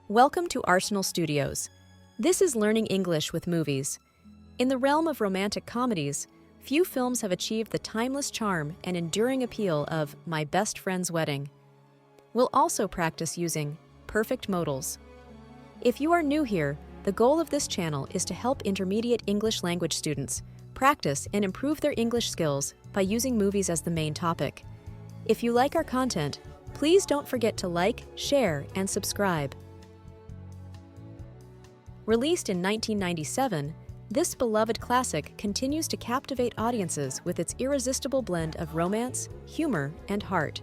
Welcome to Arsenal Studios. This is Learning English with Movies. In the realm of romantic comedies, few films have achieved the timeless charm and enduring appeal of My Best Friend's Wedding. We'll also practice using perfect modals. If you are new here, the goal of this channel is to help intermediate English language students practice and improve their English skills by using movies as the main topic. If you like our content, please don't forget to like, share, and subscribe. Released in 1997, this beloved classic continues to captivate audiences with its irresistible blend of romance, humor, and heart.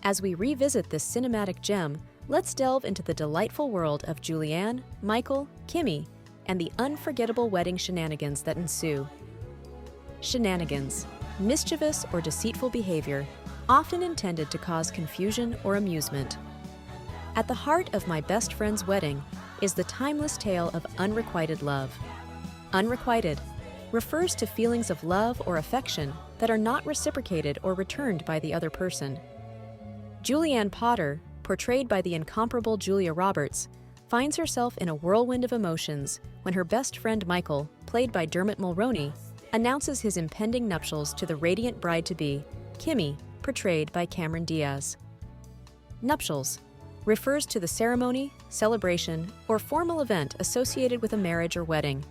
As we revisit this cinematic gem, let's delve into the delightful world of Julianne, Michael, Kimmy, and the unforgettable wedding shenanigans that ensue. Shenanigans, mischievous or deceitful behavior, often intended to cause confusion or amusement. At the heart of My Best Friend's Wedding is the timeless tale of unrequited love. Unrequited refers to feelings of love or affection that are not reciprocated or returned by the other person. Julianne Potter, portrayed by the incomparable Julia Roberts, finds herself in a whirlwind of emotions when her best friend Michael, played by Dermot Mulroney, announces his impending nuptials to the radiant bride-to-be, Kimmy, portrayed by Cameron Diaz. Nuptials refers to the ceremony, celebration, or formal event associated with a marriage or wedding.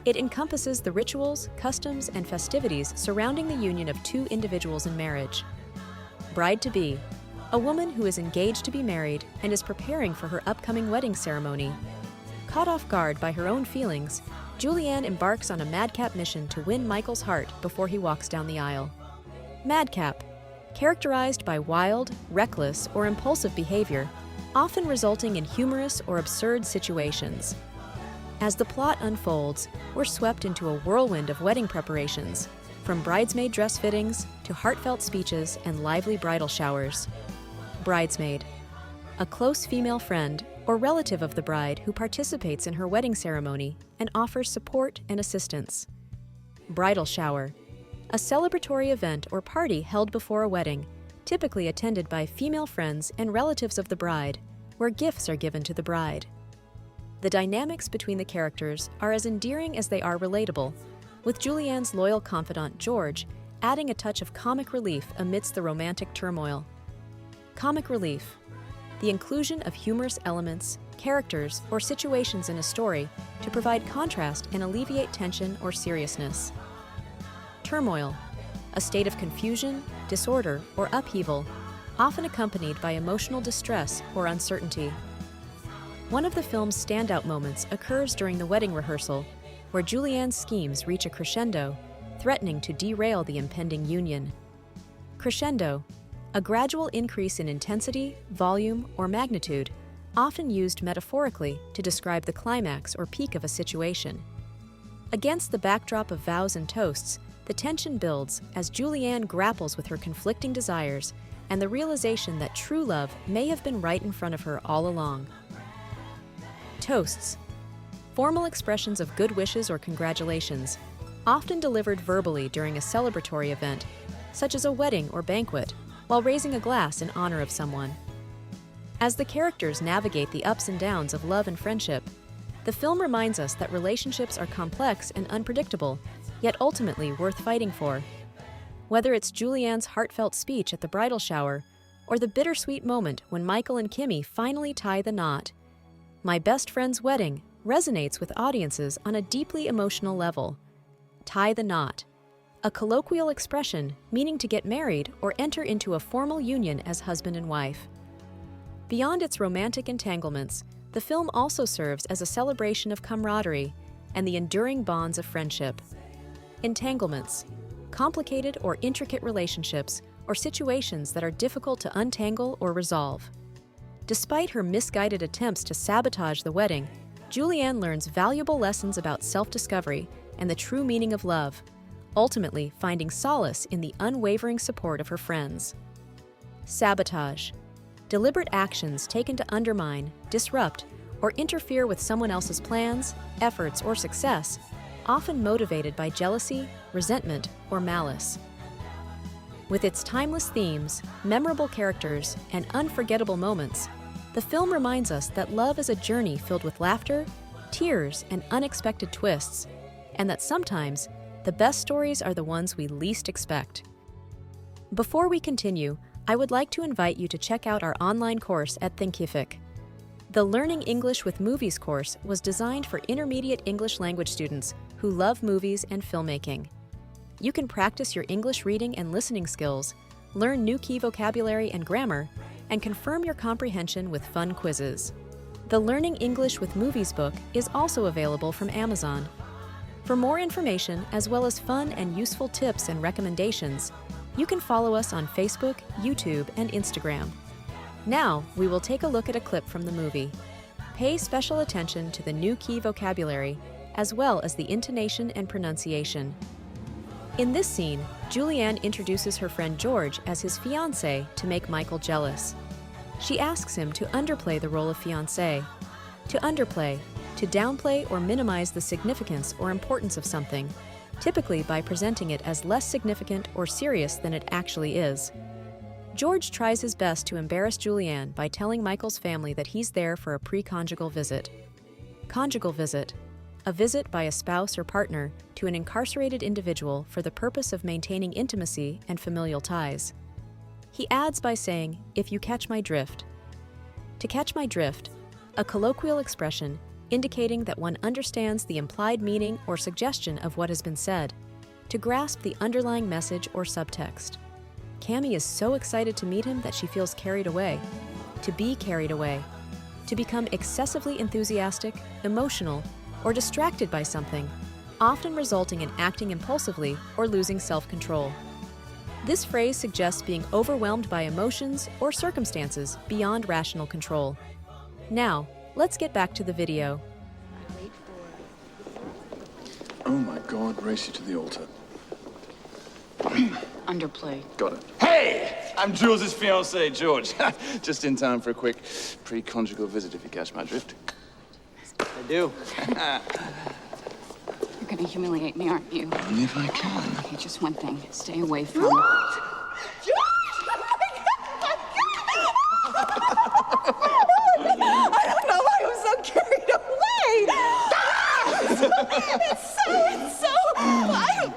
It encompasses the rituals, customs, and festivities surrounding the union of two individuals in marriage. Bride-to-be, a woman who is engaged to be married and is preparing for her upcoming wedding ceremony. Caught off guard by her own feelings, Julianne embarks on a madcap mission to win Michael's heart before he walks down the aisle. Madcap, characterized by wild, reckless, or impulsive behavior, often resulting in humorous or absurd situations. As the plot unfolds, we're swept into a whirlwind of wedding preparations, from bridesmaid dress fittings to heartfelt speeches and lively bridal showers. Bridesmaid, a close female friend or relative of the bride who participates in her wedding ceremony and offers support and assistance. Bridal shower, a celebratory event or party held before a wedding, typically attended by female friends and relatives of the bride, where gifts are given to the bride. The dynamics between the characters are as endearing as they are relatable, with Julianne's loyal confidant George adding a touch of comic relief amidst the romantic turmoil. Comic relief, the inclusion of humorous elements, characters, or situations in a story to provide contrast and alleviate tension or seriousness. Turmoil, a state of confusion, disorder, or upheaval, often accompanied by emotional distress or uncertainty. One of the film's standout moments occurs during the wedding rehearsal, where Julianne's schemes reach a crescendo, threatening to derail the impending union. Crescendo, a gradual increase in intensity, volume, or magnitude, often used metaphorically to describe the climax or peak of a situation. Against the backdrop of vows and toasts, the tension builds as Julianne grapples with her conflicting desires and the realization that true love may have been right in front of her all along. Toasts, formal expressions of good wishes or congratulations, often delivered verbally during a celebratory event, such as a wedding or banquet, while raising a glass in honor of someone. As the characters navigate the ups and downs of love and friendship, the film reminds us that relationships are complex and unpredictable, yet ultimately worth fighting for. Whether it's Julianne's heartfelt speech at the bridal shower or the bittersweet moment when Michael and Kimmy finally tie the knot, My Best Friend's Wedding resonates with audiences on a deeply emotional level. Tie the knot, a colloquial expression meaning to get married or enter into a formal union as husband and wife. Beyond its romantic entanglements, the film also serves as a celebration of camaraderie and the enduring bonds of friendship. Entanglements, complicated or intricate relationships or situations that are difficult to untangle or resolve. Despite her misguided attempts to sabotage the wedding, Julianne learns valuable lessons about self-discovery and the true meaning of love, ultimately finding solace in the unwavering support of her friends. Sabotage, deliberate actions taken to undermine, disrupt, or interfere with someone else's plans, efforts, or success, often motivated by jealousy, resentment, or malice. With its timeless themes, memorable characters, and unforgettable moments, The film reminds us that love is a journey filled with laughter, tears, and unexpected twists, and that sometimes the best stories are the ones we least expect. Before we continue, I would like to invite you to check out our online course at Thinkific. The Learning English with Movies course was designed for intermediate English language students who love movies and filmmaking. You can practice your English reading and listening skills, learn new key vocabulary and grammar, and confirm your comprehension with fun quizzes. The Learning English with Movies book is also available from Amazon. For more information, as well as fun and useful tips and recommendations, you can follow us on Facebook, YouTube, and Instagram. Now, we will take a look at a clip from the movie. Pay special attention to the new key vocabulary, as well as the intonation and pronunciation. In this scene, Julianne introduces her friend George as his fiancé to make Michael jealous. She asks him to underplay the role of fiancé. To underplay, to downplay or minimize the significance or importance of something, typically by presenting it as less significant or serious than it actually is. George tries his best to embarrass Julianne by telling Michael's family that he's there for a pre-conjugal visit. Conjugal visit, a visit by a spouse or partner to an incarcerated individual for the purpose of maintaining intimacy and familial ties. He adds by saying, "If you catch my drift." To catch my drift, a colloquial expression indicating that one understands the implied meaning or suggestion of what has been said, to grasp the underlying message or subtext. Cammy is so excited to meet him that she feels carried away. To be carried away. To become excessively enthusiastic, emotional, or distracted by something, often resulting in acting impulsively or losing self-control. This phrase suggests being overwhelmed by emotions or circumstances beyond rational control. Now, let's get back to the video. Oh my God, race you to the altar. Underplay. Got it. Hey! I'm Jules' fiancé, George. Just in time for a quick pre-conjugal visit, if you catch my drift. I do. You're gonna humiliate me, aren't you? Only if I can. Okay, just one thing. Stay away from... I don't know why I was so carried away. It's so wild.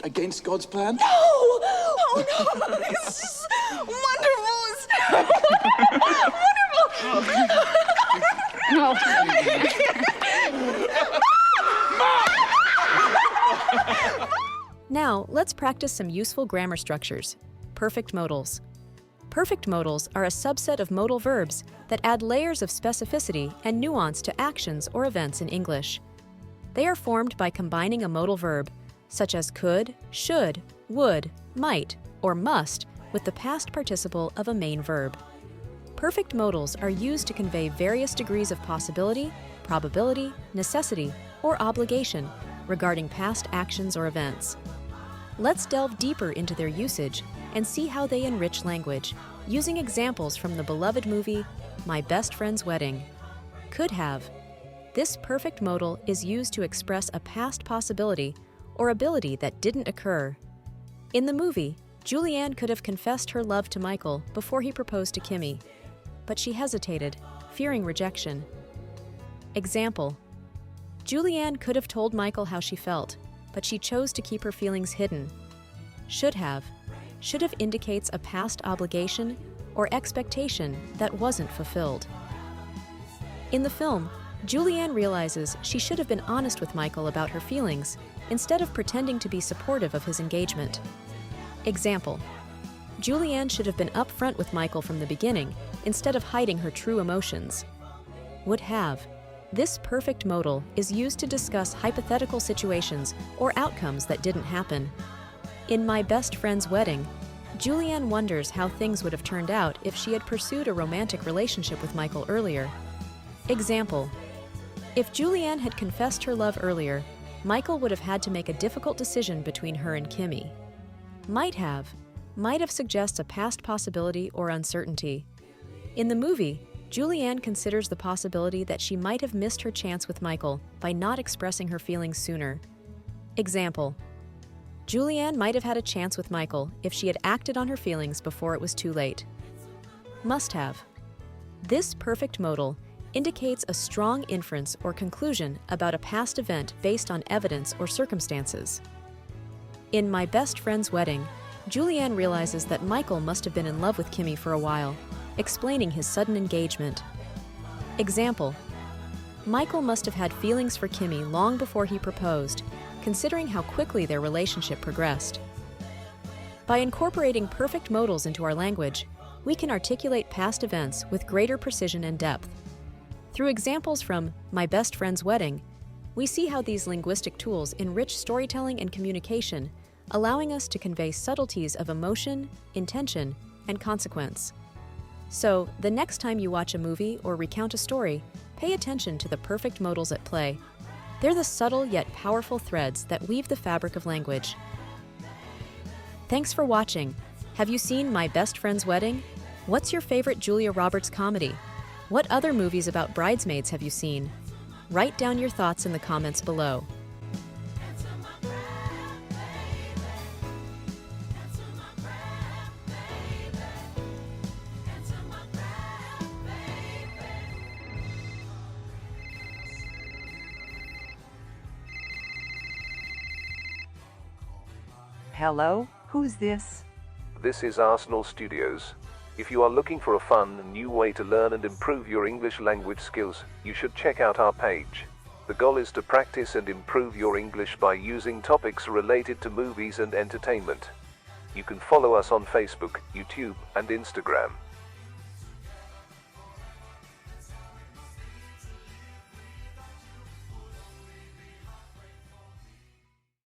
Against God's plan? No! Oh no! It's just wonderful. No. Now, let's practice some useful grammar structures. Perfect modals. Perfect modals are a subset of modal verbs that add layers of specificity and nuance to actions or events in English. They are formed by combining a modal verb, such as could, should, would, might, or must, with the past participle of a main verb. Perfect modals are used to convey various degrees of possibility, probability, necessity, or obligation regarding past actions or events. Let's delve deeper into their usage and see how they enrich language, using examples from the beloved movie, My Best Friend's Wedding. Could have. This perfect modal is used to express a past possibility or ability that didn't occur. In the movie, Julianne could have confessed her love to Michael before he proposed to Kimmy, but she hesitated, fearing rejection. Example: Julianne could have told Michael how she felt, but she chose to keep her feelings hidden. Should have. Should have indicates a past obligation or expectation that wasn't fulfilled. In the film, Julianne realizes she should have been honest with Michael about her feelings instead of pretending to be supportive of his engagement. Example: Julianne should have been upfront with Michael from the beginning instead of hiding her true emotions. Would have. This perfect modal is used to discuss hypothetical situations or outcomes that didn't happen. In My Best Friend's Wedding, Julianne wonders how things would have turned out if she had pursued a romantic relationship with Michael earlier. Example: If Julianne had confessed her love earlier, Michael would have had to make a difficult decision between her and Kimmy. Might have suggests a past possibility or uncertainty. In the movie, Julianne considers the possibility that she might have missed her chance with Michael by not expressing her feelings sooner. Example: Julianne might have had a chance with Michael if she had acted on her feelings before it was too late. Must have. This perfect modal indicates a strong inference or conclusion about a past event based on evidence or circumstances. In My Best Friend's Wedding, Julianne realizes that Michael must have been in love with Kimmy for a while, explaining his sudden engagement. Example: Michael must have had feelings for Kimmy long before he proposed, considering how quickly their relationship progressed. By incorporating perfect modals into our language, we can articulate past events with greater precision and depth. Through examples from My Best Friend's Wedding, we see how these linguistic tools enrich storytelling and communication, allowing us to convey subtleties of emotion, intention, and consequence. So, the next time you watch a movie or recount a story, pay attention to the perfect modals at play. They're the subtle yet powerful threads that weave the fabric of language. Thanks for watching. Have you seen My Best Friend's Wedding? What's your favorite Julia Roberts comedy? What other movies about bridesmaids have you seen? Write down your thoughts in the comments below. Hello, who's this? This is Arsenal Studios. If you are looking for a fun and new way to learn and improve your English language skills, you should check out our page. The goal is to practice and improve your English by using topics related to movies and entertainment. You can follow us on Facebook, YouTube, and Instagram.